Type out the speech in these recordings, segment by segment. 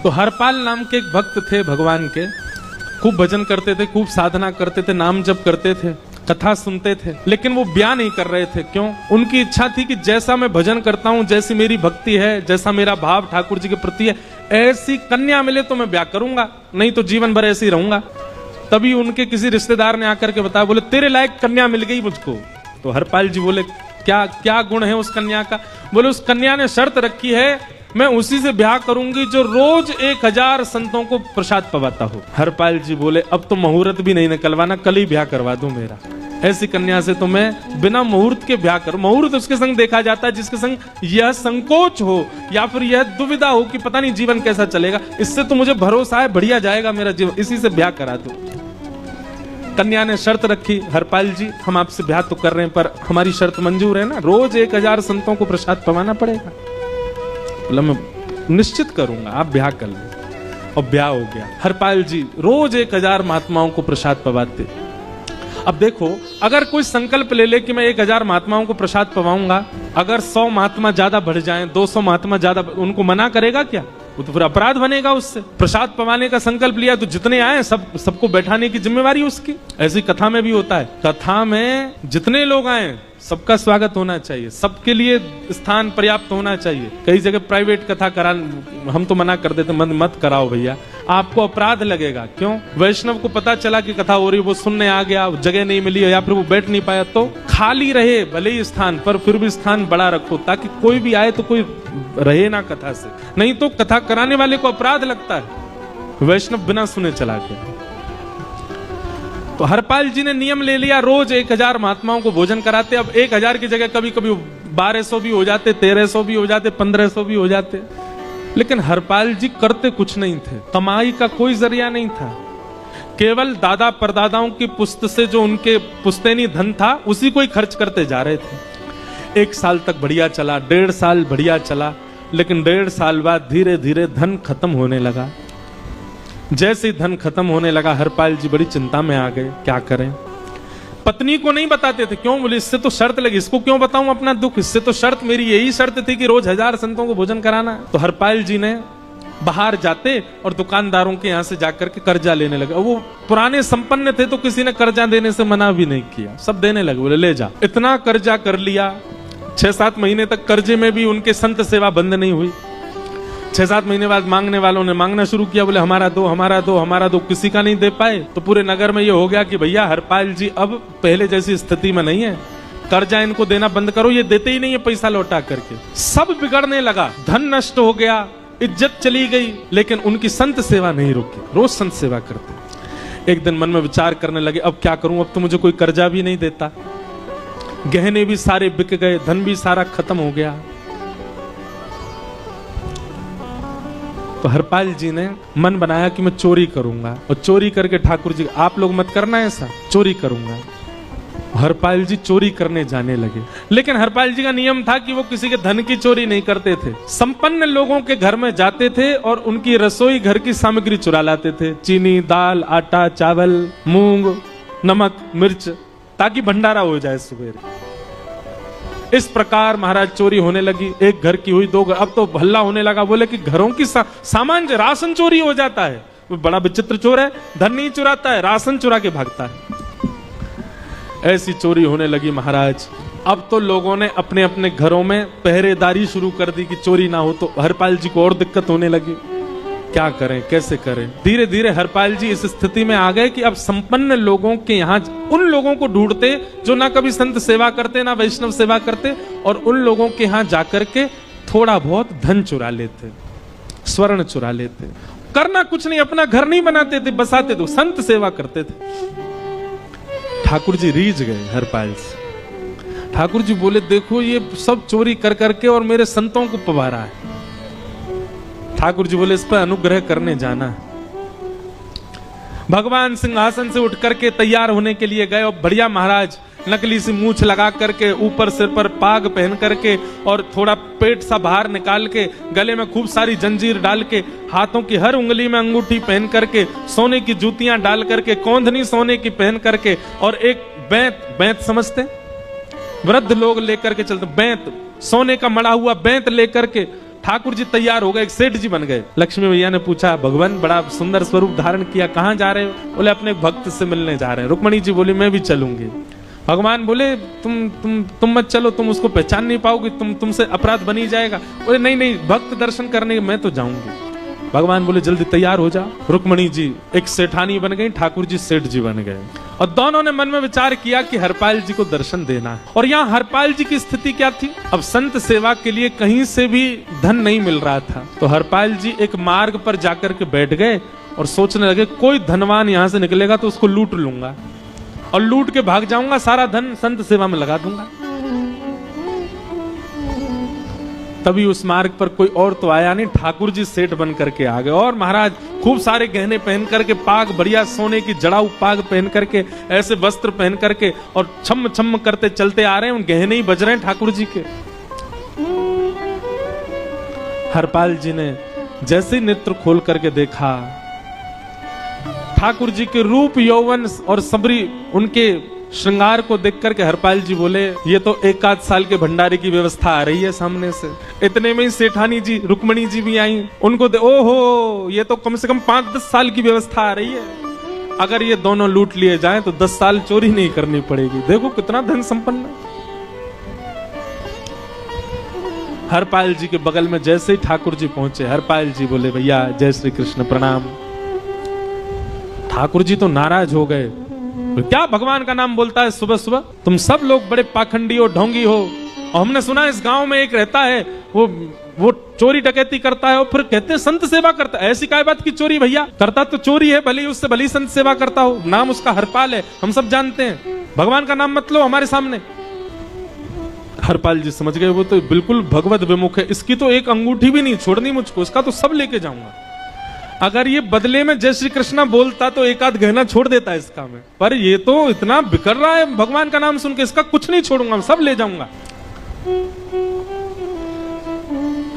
तो हरपाल नाम के एक भक्त थे भगवान के, खूब भजन करते थे, खूब साधना करते थे, नाम जप करते थे, कथा सुनते थे, लेकिन वो ब्याह नहीं कर रहे थे। क्यों? उनकी इच्छा थी कि जैसा मैं भजन करता हूं, जैसी मेरी भक्ति है, जैसा मेरा भाव ठाकुर जी के प्रति है, ऐसी कन्या मिले तो मैं ब्याह करूंगा, नहीं तो जीवन भर ऐसे ही रहूंगा। तभी उनके किसी रिश्तेदार ने आकर के बताया, बोले तेरे लायक कन्या मिल गई मुझको। तो हरपाल जी बोले क्या क्या गुण है उस कन्या का? बोले उस कन्या ने शर्त रखी है, मैं उसी से ब्याह करूंगी जो रोज 1000 संतों को प्रसाद पवाता हो। हरपाल जी बोले अब तो मुहूर्त भी नहीं निकलवाना, कल ही ब्याह करवा दूं मेरा। ऐसी कन्या से तो मैं बिना मुहूर्त के ब्याह करूं। मुहूर्त उसके संग देखा जाता है जिसके संग यह संकोच हो या फिर यह दुविधा हो कि पता नहीं जीवन कैसा चलेगा। इससे तो मुझे भरोसा है बढ़िया जाएगा मेरा जीवन, इसी से ब्याह करा दूं। कन्या ने शर्त रखी, हरपाल जी हम आपसे ब्याह तो कर रहे हैं पर हमारी शर्त मंजूर है ना, रोज 1000 संतों को प्रसाद पवाना पड़ेगा। बोला मैं निश्चित करूंगा, आप ब्याह कर लो। और ब्याह हो गया। हरपाल जी रोज 1000 महात्माओं को प्रसाद पवाते। अब देखो, अगर कोई संकल्प ले ले कि मैं 1000 महात्माओं को प्रसाद पवाऊंगा, अगर 100 महात्मा ज्यादा बढ़ जाएं, 200 महात्मा ज्यादा, उनको मना करेगा क्या? वो तो फिर अपराध बनेगा उससे। प्रसाद पवाने का संकल्प लिया तो जितने आए सबको बैठाने की जिम्मेवारी उसकी। ऐसी कथा में भी होता है, कथा में जितने लोग आए सबका स्वागत होना चाहिए, सबके लिए स्थान पर्याप्त होना चाहिए। कई जगह प्राइवेट कथा करा, हम तो मना कर देते, मत कराओ भैया, आपको अपराध लगेगा। क्यों? वैष्णव को पता चला कि कथा हो रही, वो सुनने आ गया, जगह नहीं मिली या फिर वो बैठ नहीं पाया, तो खाली रहे भले ही स्थान पर, फिर भी स्थान बड़ा रखो ताकि कोई भी आए तो कोई रहे ना कथा से। नहीं तो कथा कराने वाले को अपराध लगता है, वैष्णव बिना सुने चला गया। तो हरपाल जी ने नियम ले लिया, रोज 1000 महात्माओं को भोजन कराते। अब 1000 की जगह कभी कभी 1200 भी हो जाते, 1300 भी हो जाते, 1500 भी हो जाते, लेकिन हरपाल जी करते कुछ नहीं थे। कमाई का कोई जरिया नहीं था, केवल दादा परदादाओं की पुश्त से जो उनके पुश्तैनी धन था उसी को ही खर्च करते जा रहे थे। 1 साल तक बढ़िया चला, 1.5 साल बढ़िया चला, लेकिन 1.5 साल बाद धीरे धीरे धन खत्म होने लगा। जैसे ही धन खत्म होने लगा, हरपाल जी बड़ी चिंता में आ गए, क्या करें। पत्नी को नहीं बताते थे। क्यों? बोले इससे तो शर्त लगी, इसको क्यों बताऊं अपना दुख, इससे तो शर्त, मेरी यही शर्त थी कि रोज 1000 संतों को भोजन कराना। तो हरपाल जी ने बाहर जाते और दुकानदारों के यहां से जाकर के कर्जा लेने लगे। वो पुराने संपन्न थे तो किसी ने कर्जा देने से मना भी नहीं किया, सब देने लगे। बोले ले जा। इतना कर्जा कर लिया, 6-7 महीने तक कर्जे में भी उनके संत सेवा बंद नहीं हुई। 6-7 महीने बाद मांगने वालों ने मांगना शुरू किया, बोले हमारा दो, हमारा दो, हमारा दो। किसी का नहीं दे पाए तो पूरे नगर में ये हो गया कि भैया हरपाल जी अब पहले जैसी स्थिति में नहीं है, कर्जा इनको देना बंद करो, ये देते ही नहीं है पैसा लौटा करके। सब बिगड़ने लगा, धन नष्ट हो गया, इज्जत चली गई, लेकिन उनकी संत सेवा नहीं रुकी, रोज संत सेवा करते। एक दिन मन में विचार करने लगे, अब क्या करूं, अब तो मुझे कोई कर्जा भी नहीं देता, गहने भी सारे बिक गए, धन भी सारा खत्म हो गया। तो हरपाल जी ने मन बनाया कि मैं चोरी करूंगा, और चोरी करके ठाकुर जी, आप लोग मत करना ऐसा, चोरी करूंगा। हरपाल जी चोरी करने जाने लगे, लेकिन हरपाल जी का नियम था कि वो किसी के धन की चोरी नहीं करते थे। संपन्न लोगों के घर में जाते थे और उनकी रसोई घर की सामग्री चुरा लाते थे, चीनी, दाल, आटा, चावल, मूंग, नमक, मिर्च, ताकि भंडारा हो जाए सवेरे। इस प्रकार महाराज चोरी होने लगी। एक घर की हुई, 2 घर, अब तो हल्ला होने लगा। बोले कि घरों की सामान, राशन चोरी हो जाता है। वो बड़ा विचित्र चोर है, धन नहीं चुराता है, राशन चुरा के भागता है। ऐसी चोरी होने लगी महाराज। अब तो लोगों ने अपने अपने घरों में पहरेदारी शुरू कर दी कि चोरी ना हो। तो हरपाल जी को और दिक्कत होने लगी, क्या करें, कैसे करें। धीरे धीरे हरपाल जी इस स्थिति में आ गए कि अब संपन्न लोगों के यहाँ उन लोगों को ढूंढते जो ना कभी संत सेवा करते ना वैष्णव सेवा करते, और उन लोगों के यहाँ जाकर के थोड़ा बहुत धन चुरा लेते, स्वर्ण चुरा लेते। करना कुछ नहीं, अपना घर नहीं बनाते थे, बसाते तो संत सेवा करते थे। ठाकुर जी रीझ गए हरपाल से। ठाकुर जी बोले देखो ये सब चोरी कर करके और मेरे संतों को पवा रहा है। ठाकुर जी बोले इस पर अनुग्रह करने जाना। भगवान सिंहासन से उठ करके तैयार होने के लिए गए, और बढ़िया महाराज नकली सी मूछ लगा करके, ऊपर सिर पर पाग पहन करके, और थोड़ा पेट सा बाहर निकाल के, गले में खूब सारी जंजीर डाल के, हाथों की हर उंगली में अंगूठी पहन करके, सोने की जूतियां डाल करके, कौंधनी सोने की पहन करके, और एक बैंत समझते, वृद्ध लोग लेकर के चलते, बैंत, सोने का मड़ा हुआ बैंत लेकर के ठाकुर जी तैयार हो गए, एक सेठ जी बन गए। लक्ष्मी मैया ने पूछा, भगवान बड़ा सुंदर स्वरूप धारण किया, कहाँ जा रहे हो? बोले अपने भक्त से मिलने जा रहे हैं। रुक्मणी जी बोली मैं भी चलूंगी। भगवान बोले तुम मत चलो, तुम उसको पहचान नहीं पाओगे, तुमसे अपराध बनी जाएगा। बोले नहीं नहीं, भक्त दर्शन करने मैं तो जाऊंगी। भगवान बोले जल्दी तैयार हो जा। रुक्मणी जी एक सेठानी बन गई, ठाकुर जी सेठ जी बन गए, और दोनों ने मन में विचार किया कि हरपाल जी को दर्शन देना है। और यहाँ हरपाल जी की स्थिति क्या थी? अब संत सेवा के लिए कहीं से भी धन नहीं मिल रहा था, तो हरपाल जी एक मार्ग पर जाकर के बैठ गए और सोचने लगे कोई धनवान यहाँ से निकलेगा तो उसको लूट लूंगा और लूट के भाग जाऊंगा, सारा धन संत सेवा में लगा दूंगा। तभी उस मार्ग पर कोई और तो आया नहीं, ठाकुर जी सेठ बन करके आ गए। और महाराज खूब सारे गहने पहन करके, पाग बढ़िया सोने की जड़ाऊ पाग पहन करके, ऐसे वस्त्र पहन करके और छम छम करते चलते आ रहे हैं। उन गहने ही बज रहे हैं ठाकुर जी के। हरपाल जी ने जैसे ही नेत्र खोल करके देखा, ठाकुर जी के रूप यौवन और सबरी उनके श्रृंगार को देख करके हरपाल जी बोले ये तो एक आध साल के भंडारे की व्यवस्था आ रही है सामने से। इतने में ही सेठानी जी रुक्मणी जी भी आई, उनको ओहो ये तो कम से कम 5-10 साल की व्यवस्था आ रही है। अगर ये दोनों लूट लिए जाएं तो 10 साल चोरी नहीं करनी पड़ेगी। देखो कितना धन संपन्न। हरपाल जी के बगल में जैसे ही ठाकुर जी पहुंचे, हरपाल जी बोले भैया जय श्री कृष्ण प्रणाम। ठाकुर जी तो नाराज हो गए, क्या भगवान का नाम बोलता है सुबह सुबह? तुम सब लोग बड़े पाखंडी हो, ढोंगी हो, और हमने सुना इस गांव में एक रहता है वो चोरी डकैती करता है और फिर कहते हैं संत सेवा करता है। ऐसी काय बात की चोरी? भैया करता तो चोरी है, भले उससे भली संत सेवा करता हो। नाम उसका हरपाल है, हम सब जानते हैं। भगवान का नाम मत लो हमारे सामने। हरपाल जी समझ गए वो तो बिल्कुल भगवत विमुख है, इसकी तो एक अंगूठी भी नहीं छोड़नी मुझको, इसका तो सब लेके जाऊंगा। अगर ये बदले में जय श्री कृष्णा बोलता तो एक आध गहना छोड़ देता है इसका में, पर ये तो इतना बिकर रहा है भगवान का नाम सुन के, इसका कुछ नहीं छोड़ूंगा, सब ले जाऊंगा।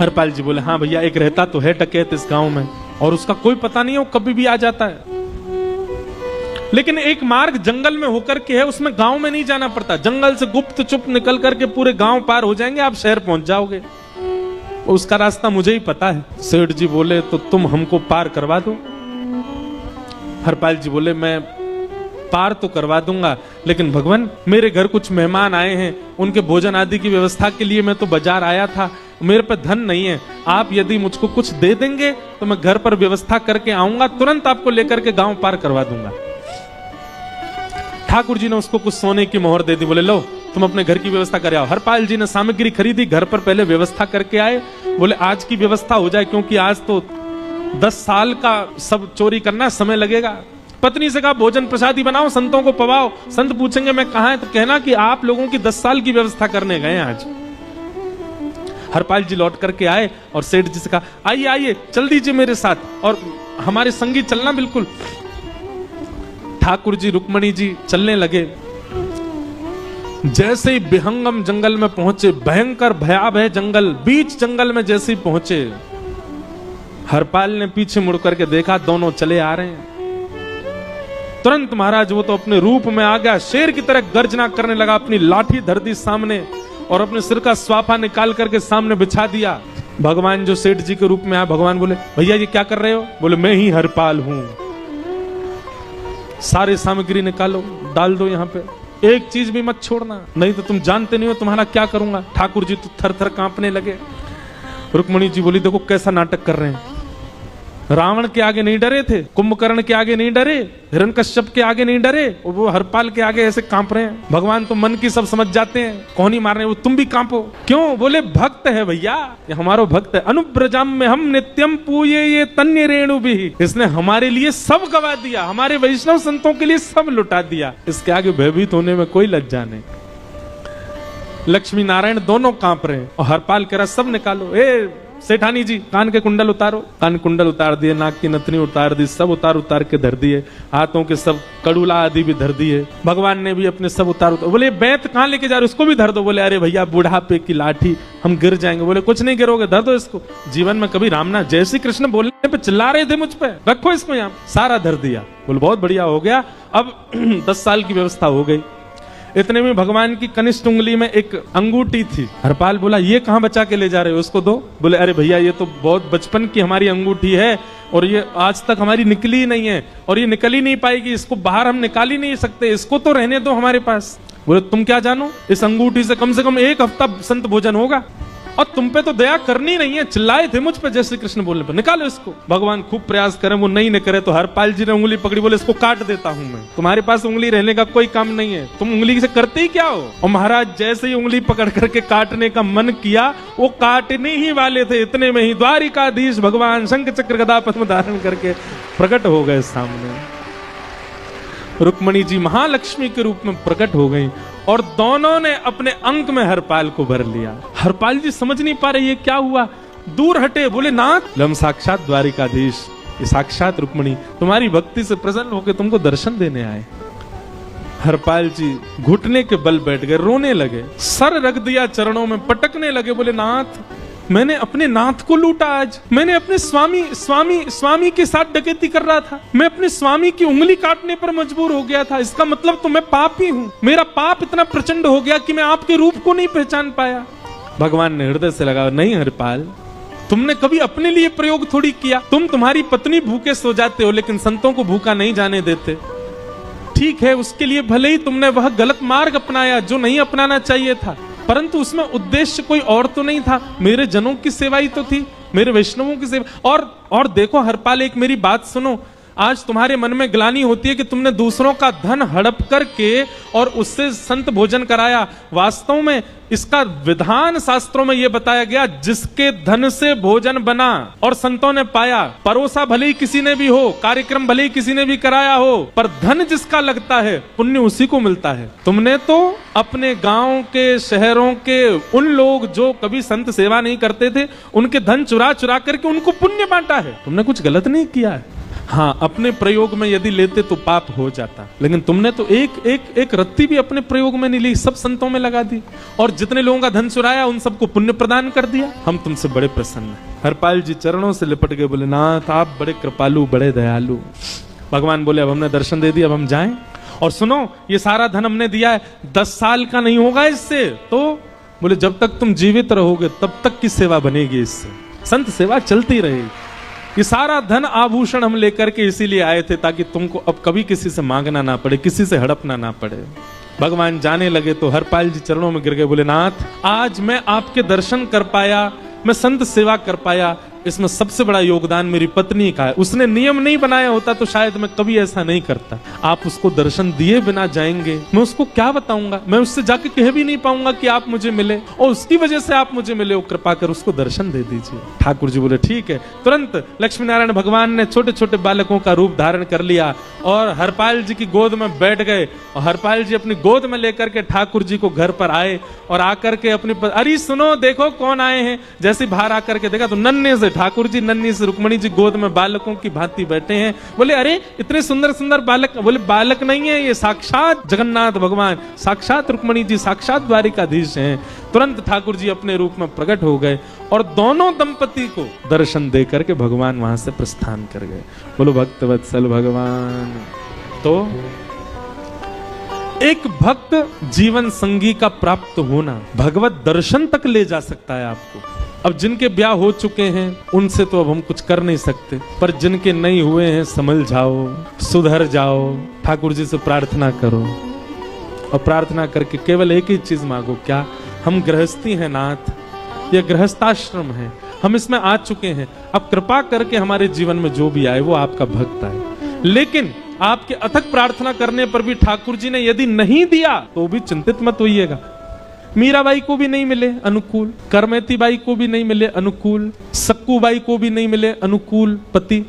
हरपाल जी बोले हाँ भैया एक रहता तो है डकैत इस गांव में, और उसका कोई पता नहीं हो कभी भी आ जाता है, लेकिन एक मार्ग जंगल में होकर के है, उसमें गांव में नहीं जाना पड़ता। जंगल से गुप्त चुप निकल करके पूरे गांव पार हो जाएंगे, आप शहर पहुंच जाओगे। उसका रास्ता मुझे ही पता है। सेठ जी बोले तो तुम हमको पार करवा दो। हरपाल जी बोले मैं पार तो करवा दूंगा, लेकिन भगवान मेरे घर कुछ मेहमान आए हैं, उनके भोजन आदि की व्यवस्था के लिए मैं तो बाजार आया था, मेरे पे धन नहीं है। आप यदि मुझको कुछ दे देंगे तो मैं घर पर व्यवस्था करके आऊंगा, तुरंत आपको लेकर के गांव पार करवा दूंगा। ठाकुर जी ने उसको कुछ सोने की मोहर दे दी, बोले लो तुम अपने घर की व्यवस्था कर आओ। हरपाल जी ने सामग्री खरीदी, घर पर पहले व्यवस्था करके आए। बोले आज की व्यवस्था हो जाए, क्योंकि आज तो 10 साल का सब चोरी करना, समय लगेगा। पत्नी से कहा भोजन प्रसादी बनाओ, संतों को पवाओ। संत पूछेंगे मैं कहाँ है तो कहना कि आप लोगों की 10 साल की व्यवस्था करने गए आज। हरपाल जी लौट करके आए और सेठ जी से कहा आइए आइए चल दीजिए मेरे साथ और हमारे संगी चलना बिल्कुल। ठाकुर जी रुक्मणी जी चलने लगे। जैसे ही विहंगम जंगल में पहुंचे, भयंकर भयावह जंगल, बीच जंगल में जैसे ही पहुंचे, हरपाल ने पीछे मुड़ करके देखा, दोनों चले आ रहे हैं। तुरंत महाराज वो तो अपने रूप में आ गया, शेर की तरह गर्जना करने लगा, अपनी लाठी धर दी सामने और अपने सिर का स्वाफा निकाल करके सामने बिछा दिया। भगवान जो सेठ जी के रूप में आया, भगवान बोले भैया ये क्या कर रहे हो? बोले मैं ही हरपाल हूं। सारे सामग्री निकालो, डाल दो यहाँ पे, एक चीज भी मत छोड़ना, नहीं तो तुम जानते नहीं हो तुम्हारा क्या करूंगा। ठाकुर जी तो थर थर कांपने लगे। रुक्मणी जी बोली देखो कैसा नाटक कर रहे हैं। रावण के आगे नहीं डरे थे, कुंभकर्ण के आगे नहीं डरे, हिरण्यकश्यप के आगे नहीं डरे, और वो हरपाल के आगे ऐसे कांप रहे हैं। भगवान तो मन की सब समझ जाते हैं, कौन ही मार रहे हैं, वो तुम भी कांपो क्यों? बोले भक्त है भैया, ये हमारो भक्त है। अनुब्रजम में हम नित्यम पूये ये तन्य रेणु भी, इसने हमारे लिए सब गवा दिया, हमारे वैष्णव संतों के लिए सब लुटा दिया, इसके आगे भयभीत होने में कोई लज्जा नहीं। लक्ष्मी नारायण दोनों कांप रहे हैं और हरपाल कह रहा सब निकालो। सेठानी जी कान के कुंडल उतारो। कान कुंडल उतार दिए, नाक की नथनी उतार दी, सब उतार के धर दिए, हाथों के सब कड़ूला आदि भी धर दिए। भगवान ने भी अपने सब उतार। बोले बैत कहाँ लेके जा रहे, उसको भी धर दो। बोले अरे भैया बुढ़ापे की लाठी, हम गिर जाएंगे। बोले कुछ नहीं गिरोगे, धर दो इसको। जीवन में कभी रामना जय श्री कृष्ण बोलने पे चिल्ला रहे थे मुझ पे, रखो इसको यहाँ। सारा धर दिया। बोले बहुत बढ़िया हो गया, अब 10 साल की व्यवस्था हो गई। इतने में भगवान की कनिष्ठ उंगली में एक अंगूठी थी। हरपाल बोला ये कहाँ बचा के ले जा रहे हो, उसको दो। बोले अरे भैया ये तो बहुत बचपन की हमारी अंगूठी है और ये आज तक हमारी निकली ही नहीं है और ये निकल ही नहीं पाएगी, इसको बाहर हम निकाल ही नहीं सकते, इसको तो रहने दो हमारे पास। बोले तुम क्या जानो, इस अंगूठी से कम 1 हफ्ता संत भोजन होगा और तुम पे तो दया करनी नहीं है। चिल्लाए थे मुझ पे जय श्री कृष्ण बोलने पर, निकालो इसको। भगवान खूब प्रयास करें, वो नहीं करे तो हरपाल जी ने उंगली पकड़ी, बोले इसको काट देता हूं मैं, तुम्हारे पास उंगली रहने का कोई काम नहीं है, तुम उंगली से करते ही क्या हो। और महाराज जैसे ही उंगली पकड़ करके काटने का मन किया, वो काटने ही वाले थे, इतने में ही द्वारिकाधीश भगवान शंख चक्र गदा पद्म धारण करके प्रकट हो गए सामने। रुक्मणी जी महालक्ष्मी के रूप में प्रकट हो गई और दोनों ने अपने अंक में हरपाल को भर लिया। हरपाल जी समझ नहीं पा रहे ये क्या हुआ, दूर हटे, बोले नाथ हम साक्षात द्वारिकाधीश, ये साक्षात रुक्मणी तुम्हारी भक्ति से प्रसन्न होकर तुमको दर्शन देने आए। हरपाल जी घुटने के बल बैठ गए, रोने लगे, सर रख दिया चरणों में, पटकने लगे, बोले नाथ मैंने अपने नाथ को लूटा, आज मैंने अपने स्वामी के साथ डकैती कर रहा था, मैं अपने स्वामी की उंगली काटने पर मजबूर हो गया था, इसका मतलब तो मैं पापी हूँ, मेरा पाप इतना प्रचंड हो गया कि मैं आपके रूप को नहीं पहचान पाया। भगवान ने हृदय से लगा, नहीं हरपाल तुमने कभी अपने लिए प्रयोग थोड़ी किया, तुम्हारी पत्नी भूखे सो जाते हो लेकिन संतों को भूखा नहीं जाने देते। ठीक है उसके लिए भले ही तुमने वह गलत मार्ग अपनाया जो नहीं अपनाना चाहिए था, परंतु उसमें उद्देश्य कोई और तो नहीं था, मेरे जनों की सेवा ही तो थी, मेरे वैष्णवों की सेवा। और देखो हरपाल एक मेरी बात सुनो, आज तुम्हारे मन में ग्लानि होती है कि तुमने दूसरों का धन हड़प करके और उससे संत भोजन कराया। वास्तव में इसका विधान शास्त्रों में यह बताया गया, जिसके धन से भोजन बना और संतों ने पाया, परोसा भले ही किसी ने भी हो, कार्यक्रम भले ही किसी ने भी कराया हो, पर धन जिसका लगता है पुण्य उसी को मिलता है। तुमने तो अपने गांव के शहरों के उन लोग जो कभी संत सेवा नहीं करते थे उनके धन चुरा चुरा करके उनको पुण्य बांटा है, तुमने कुछ गलत नहीं किया है। हाँ अपने प्रयोग में यदि लेते तो पाप हो जाता, लेकिन तुमने तो एक रत्ती भी अपने प्रयोग में नहीं ली, सब संतों में लगा दी और जितने लोगों का धन चुराया उन सबको पुण्य प्रदान कर दिया। हम तुमसे बड़े प्रसन्न हैं। हरपाल जी चरणों से लिपट गए, बोले नाथ आप बड़े कृपालु, बड़े दयालु। भगवान बोले अब हमने दर्शन दे दिया, अब हम जाएं। और सुनो ये सारा धन हमने दिया है, 10 साल का नहीं होगा इससे, तो बोले जब तक तुम जीवित रहोगे तब तक की सेवा बनेगी, इससे संत सेवा चलती रहेगी। ये सारा धन आभूषण हम लेकर के इसीलिए आए थे ताकि तुमको अब कभी किसी से मांगना ना पड़े, किसी से हड़पना ना पड़े। भगवान जाने लगे तो हरपाल जी चरणों में गिर गए, बोले नाथ आज मैं आपके दर्शन कर पाया, मैं संत सेवा कर पाया, इसमें सबसे बड़ा योगदान मेरी पत्नी का है। उसने नियम नहीं बनाया होता तो शायद मैं कभी ऐसा नहीं करता। आप उसको दर्शन दिए बिना जाएंगे, मैं उसको क्या बताऊंगा, मैं उससे जाके कह भी नहीं पाऊंगा कि आप मुझे मिले और उसकी वजह से आप मुझे मिले, कृपा कर उसको दर्शन दे दीजिए। ठाकुर जी बोले ठीक है। तुरंत लक्ष्मी नारायण भगवान ने छोटे छोटे बालकों का रूप धारण कर लिया और हरपाल जी की गोद में बैठ गए और हरपाल जी अपनी गोद में लेकर के ठाकुर जी को घर पर आए और आकर के अपनी अरे सुनो देखो कौन आए हैं। जैसे बाहर आकर के देखा तो नन्हे से ठाकुर जी, नन्ही से रुक्मणी जी गोद में बालकों की भांति बैठे हैं। बोले अरे इतने सुंदर सुंदर बालक, बोले बालक नहीं है ये साक्षात जगन्नाथ भगवान, साक्षात रुक्मणी जी, साक्षात द्वारिकाधीश हैं। तुरंत ठाकुर जी अपने रूप में प्रकट हो गए और दोनों दंपति को दर्शन दे करके भगवान वहां से प्रस्थान कर गए। बोलो भक्तवत्सल भगवान। तो एक भक्त जीवन संगी का प्राप्त होना भगवत दर्शन तक ले जा सकता है आपको। अब जिनके ब्याह हो चुके हैं उनसे तो अब हम कुछ कर नहीं सकते, पर जिनके नहीं हुए हैं संभल जाओ, सुधर जाओ, ठाकुर जी से प्रार्थना करो और प्रार्थना करके केवल एक ही चीज मांगो, क्या हम गृहस्थी हैं नाथ, यह गृहस्थाश्रम है, हम इसमें आ चुके हैं, अब कृपा करके हमारे जीवन में जो भी आए वो आपका भक्त आए। लेकिन आपके अथक प्रार्थना करने पर भी ठाकुर जी ने यदि नहीं दिया तो भी चिंतित मत होइएगा। मीराबाई को भी नहीं मिले अनुकूल, करमेती बाई को भी नहीं मिले अनुकूल, सक्कू बाई को भी नहीं मिले अनुकूल पति,